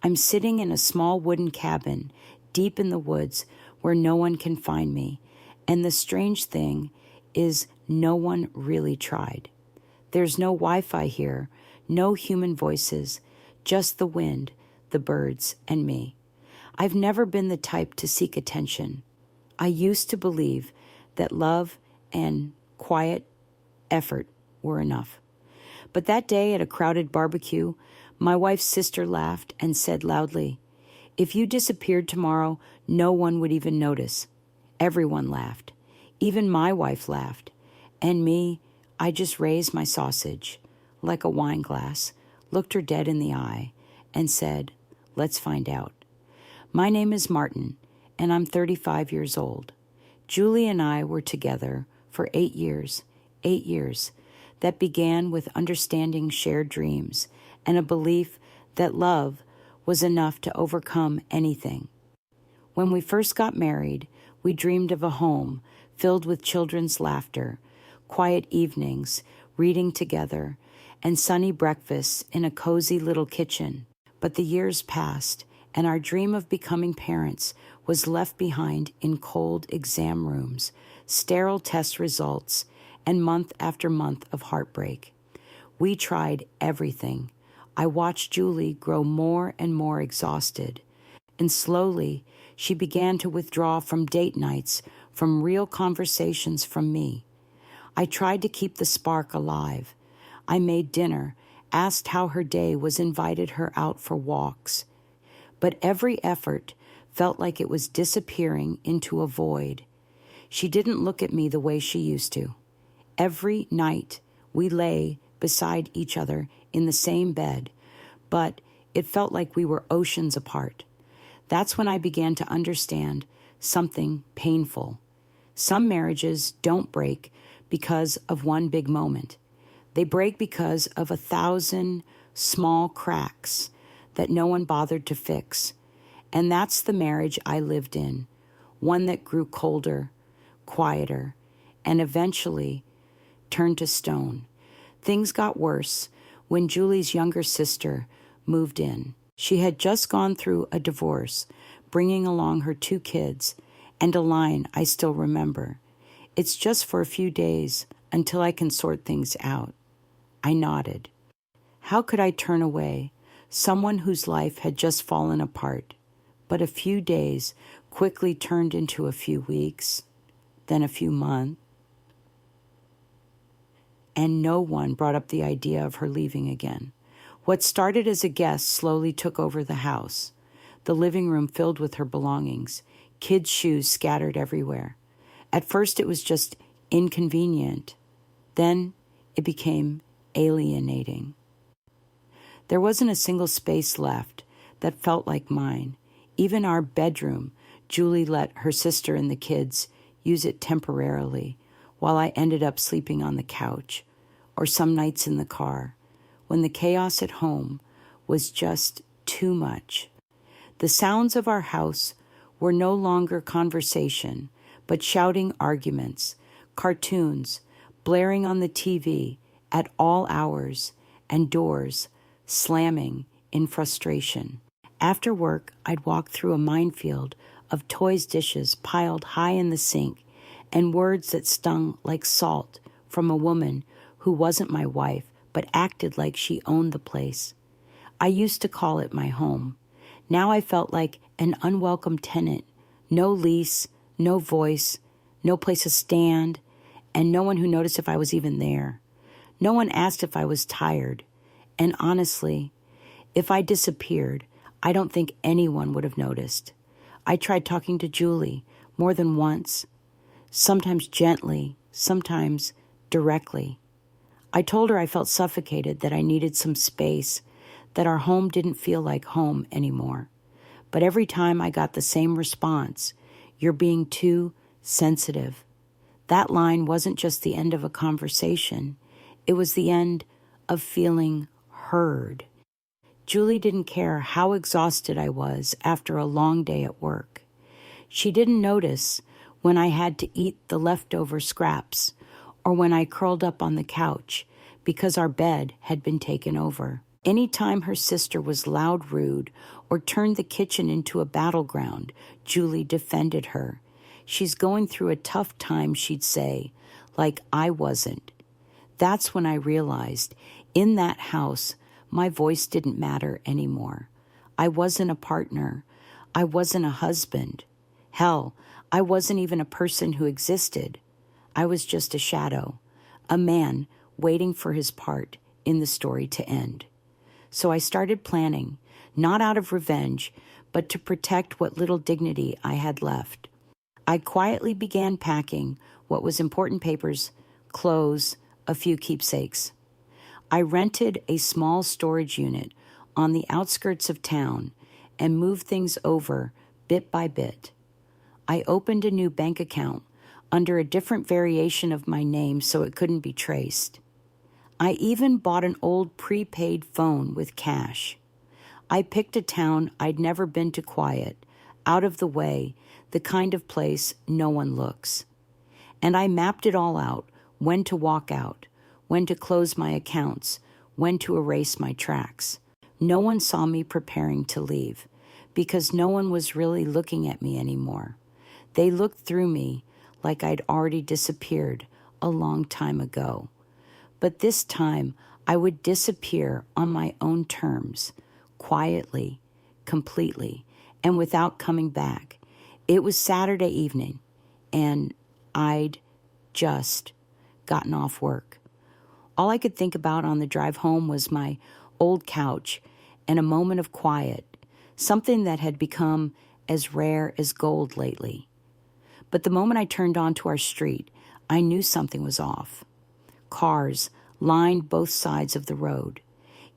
I'm sitting in a small wooden cabin, deep in the woods, where no one can find me. And the strange thing is no one really tried. There's no Wi-Fi here, no human voices, just the wind, the birds, and me. I've never been the type to seek attention. I used to believe that love and quiet effort were enough. But that day at a crowded barbecue, my wife's sister laughed and said loudly, "If you disappeared tomorrow, no one would even notice." Everyone laughed. Even my wife laughed. And me, I just raised my sausage, like a wine glass, looked her dead in the eye, and said, "Let's find out." My name is Martin, and I'm 35 years old. Julie and I were together for 8 years, that began with understanding shared dreams and a belief that love was enough to overcome anything. When we first got married, we dreamed of a home filled with children's laughter, quiet evenings, reading together, and sunny breakfasts in a cozy little kitchen. But the years passed, and our dream of becoming parents was left behind in cold exam rooms, sterile test results, and month after month of heartbreak. We tried everything. I watched Julie grow more and more exhausted, and slowly she began to withdraw from date nights, from real conversations from me. I tried to keep the spark alive. I made dinner, asked how her day was, invited her out for walks. But every effort felt like it was disappearing into a void. She didn't look at me the way she used to. Every night we lay beside each other in the same bed, but it felt like we were oceans apart. That's when I began to understand something painful. Some marriages don't break because of one big moment. They break because of 1,000 small cracks that no one bothered to fix. And that's the marriage I lived in, one that grew colder, quieter, and eventually turned to stone. Things got worse when Julie's younger sister moved in. She had just gone through a divorce, bringing along her 2 kids, and a line I still remember. "It's just for a few days until I can sort things out." I nodded. How could I turn away someone whose life had just fallen apart? But a few days quickly turned into a few weeks, then a few months, and no one brought up the idea of her leaving again. What started as a guest slowly took over the house, the living room filled with her belongings, kids' shoes scattered everywhere. At first it was just inconvenient. Then it became alienating. There wasn't a single space left that felt like mine. Even our bedroom, Julie let her sister and the kids use it temporarily, while I ended up sleeping on the couch, or some nights in the car, when the chaos at home was just too much. The sounds of our house were no longer conversation, but shouting arguments, cartoons, blaring on the TV at all hours, and doors slamming in frustration. After work, I'd walk through a minefield of toys dishes piled high in the sink, and words that stung like salt from a woman who wasn't my wife, but acted like she owned the place. I used to call it my home. Now I felt like an unwelcome tenant, no lease, no voice, no place to stand, and no one who noticed if I was even there. No one asked if I was tired. And honestly, if I disappeared, I don't think anyone would have noticed. I tried talking to Julie more than once, sometimes gently, sometimes directly. I told her I felt suffocated, that I needed some space, that our home didn't feel like home anymore. But every time I got the same response, "You're being too sensitive." That line wasn't just the end of a conversation. It was the end of feeling heard. Julie didn't care how exhausted I was after a long day at work. She didn't notice when I had to eat the leftover scraps or when I curled up on the couch because our bed had been taken over. Anytime her sister was loud, rude, or turned the kitchen into a battleground, Julie defended her. She's going through a tough time, she'd say, like I wasn't. That's when I realized, in that house, my voice didn't matter anymore. I wasn't a partner. I wasn't a husband. Hell, I wasn't even a person who existed. I was just a shadow, a man waiting for his part in the story to end. So I started planning, not out of revenge, but to protect what little dignity I had left. I quietly began packing what was important papers, clothes, a few keepsakes. I rented a small storage unit on the outskirts of town and moved things over bit by bit. I opened a new bank account under a different variation of my name so it couldn't be traced. I even bought an old prepaid phone with cash. I picked a town I'd never been to, quiet, out of the way, the kind of place no one looks. And I mapped it all out, when to walk out, when to close my accounts, when to erase my tracks. No one saw me preparing to leave, because no one was really looking at me anymore. They looked through me like I'd already disappeared a long time ago. But this time, I would disappear on my own terms, quietly, completely, and without coming back. It was Saturday evening, and I'd just gotten off work. All I could think about on the drive home was my old couch and a moment of quiet, something that had become as rare as gold lately. But the moment I turned onto our street, I knew something was off. Cars lined both sides of the road.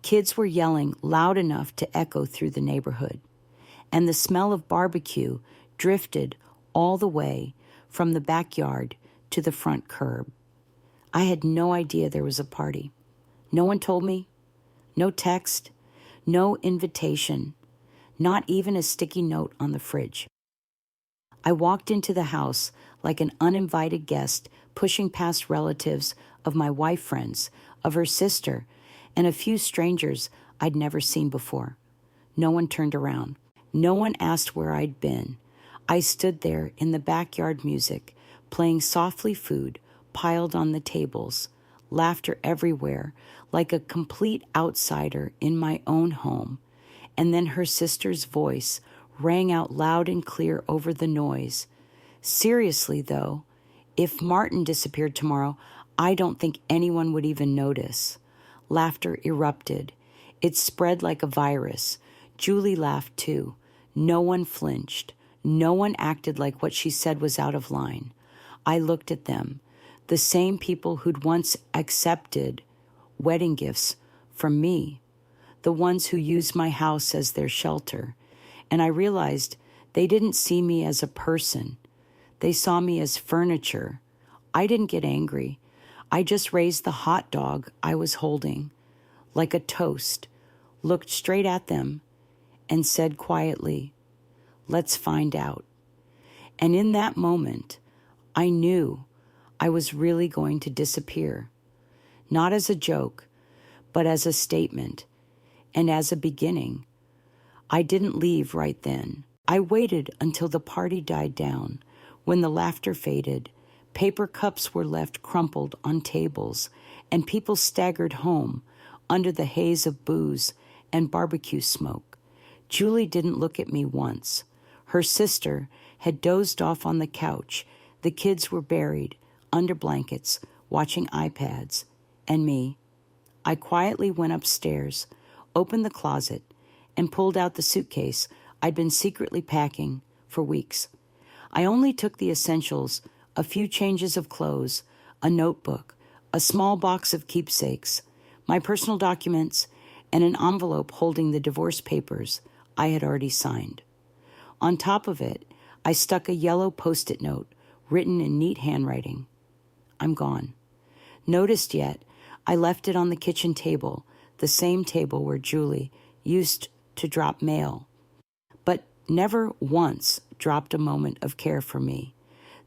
Kids were yelling loud enough to echo through the neighborhood. And the smell of barbecue drifted all the way from the backyard to the front curb. I had no idea there was a party. No one told me. No text. No invitation. Not even a sticky note on the fridge. I walked into the house like an uninvited guest, pushing past relatives of my wife friends, of her sister, and a few strangers I'd never seen before. No one turned around. No one asked where I'd been. I stood there in the backyard music, playing softly, food piled on the tables, laughter everywhere, like a complete outsider in my own home. And then her sister's voice rang out loud and clear over the noise. Seriously, though, if Martin disappeared tomorrow, I don't think anyone would even notice. Laughter erupted. It spread like a virus. Julie laughed too. No one flinched. No one acted like what she said was out of line. I looked at them, the same people who'd once accepted wedding gifts from me, the ones who used my house as their shelter. And I realized they didn't see me as a person. They saw me as furniture. I didn't get angry. I just raised the hot dog I was holding, like a toast, looked straight at them, and said quietly, "Let's find out." And in that moment, I knew I was really going to disappear, not as a joke, but as a statement, and as a beginning. I didn't leave right then. I waited until the party died down. When the laughter faded, paper cups were left crumpled on tables, and people staggered home under the haze of booze and barbecue smoke. Julie didn't look at me once. Her sister had dozed off on the couch. The kids were buried under blankets, watching iPads. And me, I quietly went upstairs, opened the closet, and pulled out the suitcase I'd been secretly packing for weeks. I only took the essentials, a few changes of clothes, a notebook, a small box of keepsakes, my personal documents, and an envelope holding the divorce papers I had already signed. On top of it, I stuck a yellow Post-it note written in neat handwriting. I'm gone. Noticed yet, I left it on the kitchen table, the same table where Julie used to drop mail, but never once dropped a moment of care for me.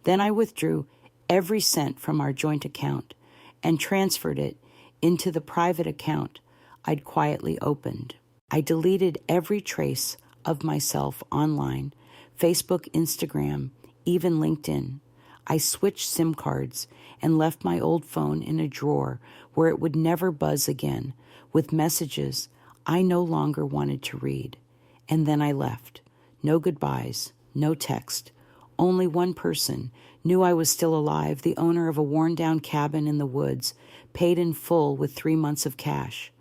Then I withdrew every cent from our joint account and transferred it into the private account I'd quietly opened. I deleted every trace of myself online, Facebook, Instagram, even LinkedIn. I switched SIM cards and left my old phone in a drawer where it would never buzz again with messages I no longer wanted to read. And then I left. No goodbyes, no text. Only one person knew I was still alive, the owner of a worn-down cabin in the woods, paid in full with 3 months of cash.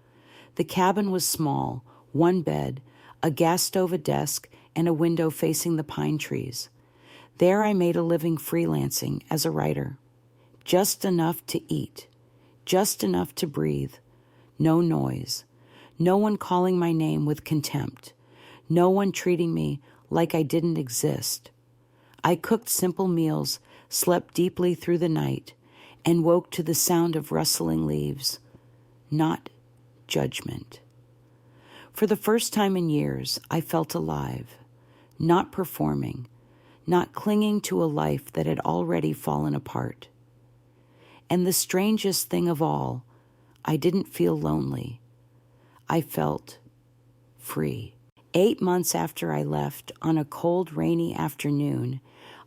The cabin was small, one bed, a gas stove, a desk, and a window facing the pine trees. There I made a living freelancing as a writer. Just enough to eat, just enough to breathe. No noise. No one calling my name with contempt. No one treating me like I didn't exist. I cooked simple meals, slept deeply through the night, and woke to the sound of rustling leaves. Not judgment. For the first time in years, I felt alive, not performing, not clinging to a life that had already fallen apart. And the strangest thing of all, I didn't feel lonely. I felt free. 8 months after I left, on a cold, rainy afternoon,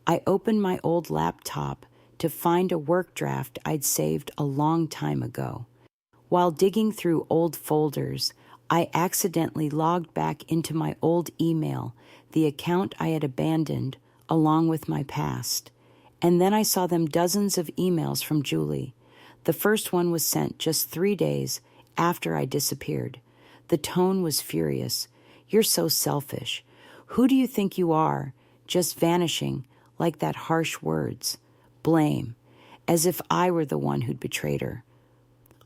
I opened my old laptop to find a work draft I'd saved a long time ago. While digging through old folders, I accidentally logged back into my old email, the account I had abandoned, along with my past. And then I saw them dozens of emails from Julie. The first one was sent just 3 days after I disappeared. The tone was furious. "You're so selfish. Who do you think you are? Just vanishing like that, harsh words. Blame, as if I were the one who'd betrayed her."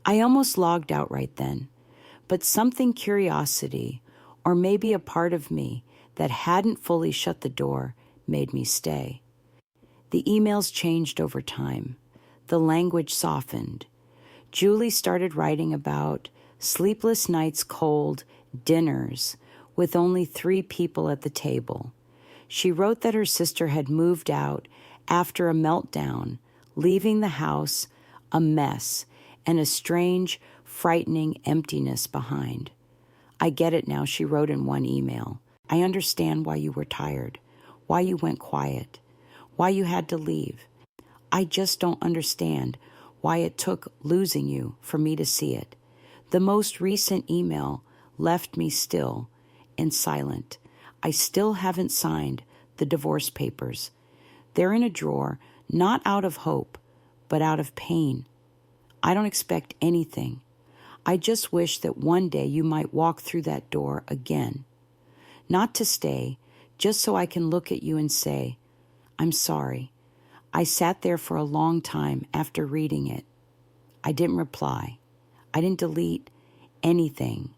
I almost logged out right then, but something, curiosity, or maybe a part of me that hadn't fully shut the door, made me stay. The emails changed over time. The language softened. Julie started writing about sleepless nights, cold dinners with only 3 people at the table. She wrote that her sister had moved out after a meltdown, leaving the house a mess and a strange, frightening emptiness behind. "I get it now," she wrote in one email. "I understand why you were tired, why you went quiet, why you had to leave. I just don't understand why it took losing you for me to see it." The most recent email left me still and silent. I still haven't signed the divorce papers. They're in a drawer, not out of hope, but out of pain. I don't expect anything. I just wish that one day you might walk through that door again. Not to stay, just so I can look at you and say, "I'm sorry." I sat there for a long time after reading it. I didn't reply. I didn't delete anything.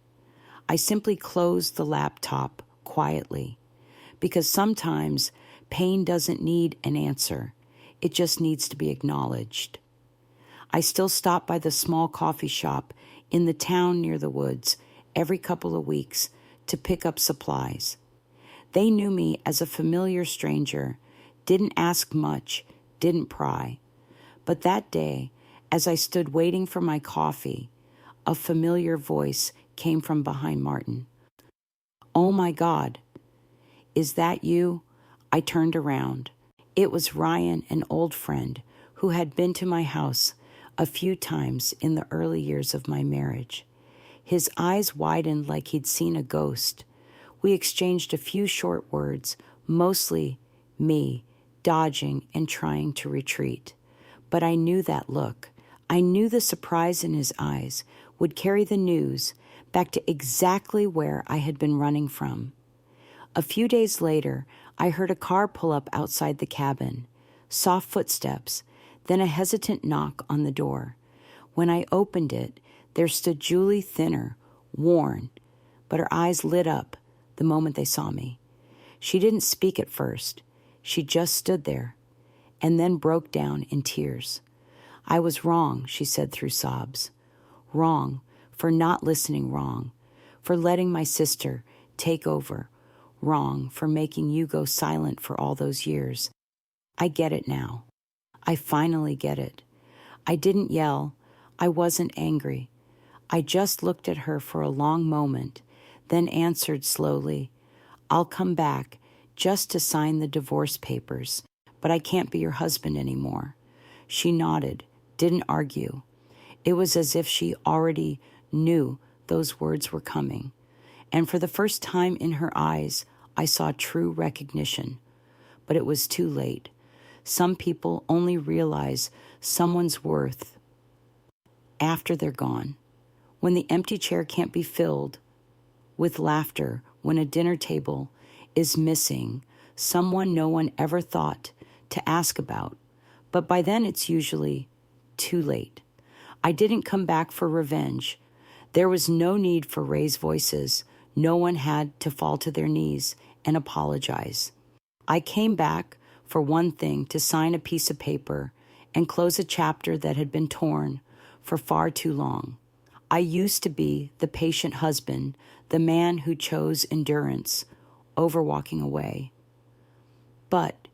I simply closed the laptop quietly, because sometimes pain doesn't need an answer. It just needs to be acknowledged. I still stop by the small coffee shop in the town near the woods every couple of weeks to pick up supplies. They knew me as a familiar stranger, didn't ask much, didn't pry. But that day, as I stood waiting for my coffee, a familiar voice came from behind Martin. "Oh my God, is that you?" I turned around. It was Ryan, an old friend who had been to my house a few times in the early years of my marriage. His eyes widened like he'd seen a ghost. We exchanged a few short words, mostly me dodging and trying to retreat. But I knew that look. I knew the surprise in his eyes would carry the news back to exactly where I had been running from. A few days later, I heard a car pull up outside the cabin, soft footsteps, then a hesitant knock on the door. When I opened it, there stood Julie, thinner, worn, but her eyes lit up the moment they saw me. She didn't speak at first. She just stood there, and then broke down in tears. "I was wrong," she said through sobs. "Wrong for not listening, wrong for letting my sister take over, wrong for making you go silent for all those years. I get it now. I finally get it." I didn't yell. I wasn't angry. I just looked at her for a long moment, then answered slowly, I'll come back just to sign the divorce papers, but I can't be your husband anymore." She nodded, didn't argue. It was as if she already knew those words were coming. And for the first time in her eyes, I saw true recognition. But it was too late. Some people only realize someone's worth after they're gone. When the empty chair can't be filled with laughter, when a dinner table is missing someone no one ever thought to ask about. But by then it's usually too late. I didn't come back for revenge. There was no need for raised voices. No one had to fall to their knees and apologize. I came back for one thing, to sign a piece of paper and close a chapter that had been torn for far too long. I used to be the patient husband, the man who chose endurance over walking away. But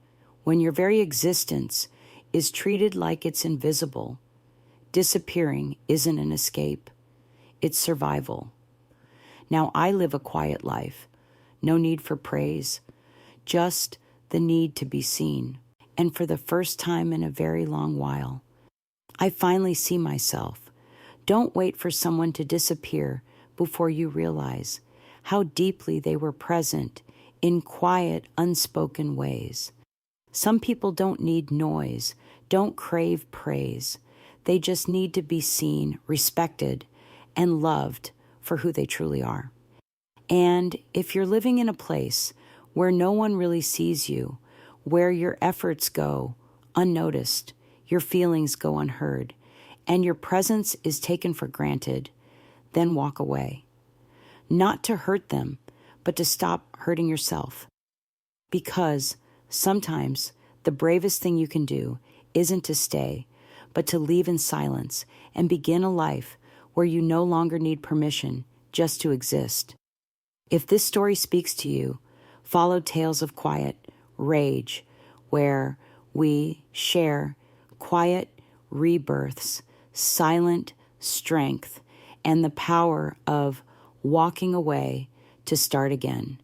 when your very existence is treated like it's invisible, disappearing isn't an escape, it's survival. Now I live a quiet life, no need for praise, just the need to be seen. And for the first time in a very long while, I finally see myself. Don't wait for someone to disappear before you realize how deeply they were present in quiet, unspoken ways. Some people don't need noise, don't crave praise. They just need to be seen, respected, and loved for who they truly are. And if you're living in a place where no one really sees you, where your efforts go unnoticed, your feelings go unheard, and your presence is taken for granted, then walk away. Not to hurt them, but to stop hurting yourself. Because sometimes the bravest thing you can do isn't to stay, but to leave in silence and begin a life where you no longer need permission just to exist. If this story speaks to you, follow Tales of Quiet Rage, where we share quiet rebirths, silent strength, and the power of walking away to start again.